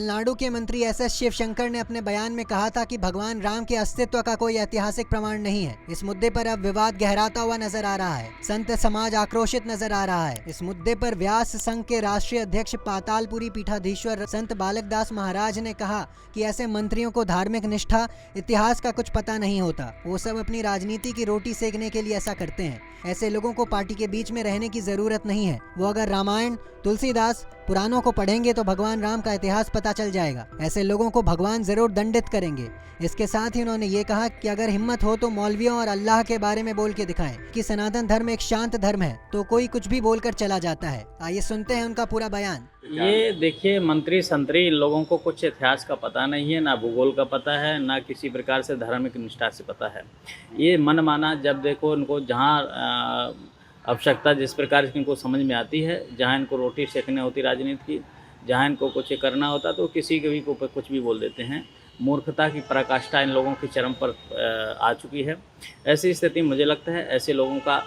तमिलनाडु के मंत्री एस शिवशंकर ने अपने बयान में कहा था कि भगवान राम के अस्तित्व का कोई ऐतिहासिक प्रमाण नहीं है। इस मुद्दे पर अब विवाद गहराता हुआ नजर आ रहा है। संत समाज आक्रोशित नजर आ रहा है। इस मुद्दे पर व्यास संघ के राष्ट्रीय अध्यक्ष पातालपुरी पीठाधीश्वर संत बालकदास महाराज ने कहा कि ऐसे मंत्रियों को धार्मिक निष्ठा, इतिहास का कुछ पता नहीं होता। वो सब अपनी राजनीति की रोटी सेकने के लिए ऐसा करते हैं। ऐसे लोगों को पार्टी के बीच में रहने की जरूरत नहीं है। वो अगर रामायण, तुलसीदास, पुराणों को पढ़ेंगे तो भगवान राम का इतिहास पता चल जाएगा। ऐसे लोगों को भगवान जरूर दंडित करेंगे। इसके साथ ही उन्होंने ये कहा कि अगर हिम्मत हो तो मौलवियों और अल्लाह के बारे में बोल के दिखाएं कि सनातन धर्म एक शांत धर्म है, तो कोई कुछ भी बोलकर चला जाता है। आइए सुनते हैं उनका पूरा बयान। ये देखिए, मंत्री संतरी इन लोगों को कुछ इतिहास का पता नहीं है, ना भूगोल का पता है, ना किसी प्रकार से धार्मिक निष्ठा से पता है। ये मन माना, जब देखो इनको जहाँ आवश्यकता जिस प्रकार की इनको समझ में आती है, जहाँ इनको रोटी सेकने होती राजनीति की, जहाँ इनको कुछ करना होता तो किसी के भी को कुछ भी बोल देते हैं। मूर्खता की पराकाष्ठा इन लोगों की चरम पर आ चुकी है। ऐसी स्थिति मुझे लगता है ऐसे लोगों का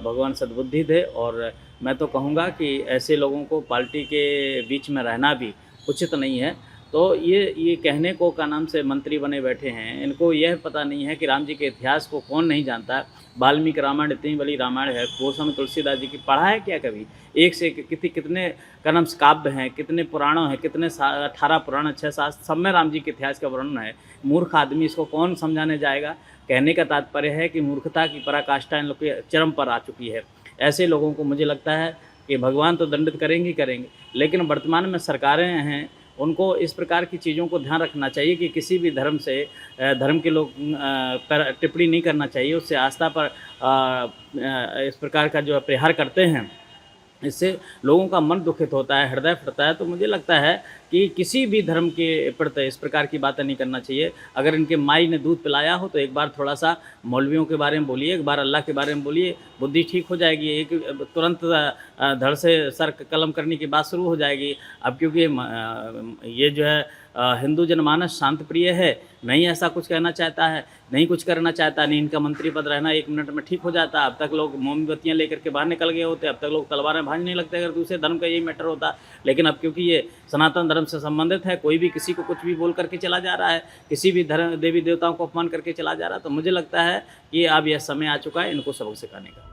भगवान सद्बुद्धि दे, और मैं तो कहूँगा कि ऐसे लोगों को पार्टी के बीच में रहना भी उचित नहीं है। तो ये कहने को का नाम से मंत्री बने बैठे हैं, इनको यह पता नहीं है कि राम जी के इतिहास को कौन नहीं जानता। वाल्मीकि रामायण इतनी बड़ी रामायण है, वो समय तुलसीदास जी की पढ़ा है क्या कभी? एक से कितने का नाम से काव्य हैं, कितने पुराणों हैं, कितने 18 पुराण, 6-7 सब में राम जी के इतिहास का वर्णन है। मूर्ख आदमी इसको कौन समझाने जाएगा? कहने का तात्पर्य है कि मूर्खता की पराकाष्ठा इन लोग के चरम पर आ चुकी है। ऐसे लोगों को मुझे लगता है कि भगवान तो दंडित करेंगे ही करेंगे, लेकिन वर्तमान में सरकारें हैं, उनको इस प्रकार की चीज़ों को ध्यान रखना चाहिए कि किसी भी धर्म से धर्म के लोग पर टिप्पणी नहीं करना चाहिए। उससे आस्था पर इस प्रकार का जो प्रहार करते हैं, इससे लोगों का मन दुखित होता है, हृदय फटता है। तो मुझे लगता है कि किसी भी धर्म के प्रति इस प्रकार की बातें नहीं करना चाहिए। अगर इनके माई ने दूध पिलाया हो तो एक बार थोड़ा सा मौलवियों के बारे में बोलिए, एक बार अल्लाह के बारे में बोलिए, बुद्धि ठीक हो जाएगी। एक तुरंत धड़ से सर कलम करने की बात शुरू हो जाएगी। अब क्योंकि ये जो है हिंदू जनमानस शांत प्रिय है, नहीं ऐसा कुछ कहना चाहता है, नहीं कुछ करना चाहता, नहीं इनका मंत्री पद रहना 1 मिनट में ठीक हो जाता। अब तक लोग मोमबत्तियाँ लेकर के बाहर निकल गए होते, अब तक लोग तलवारें भाजने लगते अगर दूसरे धर्म का यही मैटर होता। लेकिन अब क्योंकि ये सनातन धर्म से संबंधित है, कोई भी किसी को कुछ भी बोल करके चला जा रहा है, किसी भी धर्म देवी देवताओं को अपमान करके चला जा रहा है। तो मुझे लगता है कि अब यह समय आ चुका है इनको सबक सिखाने का।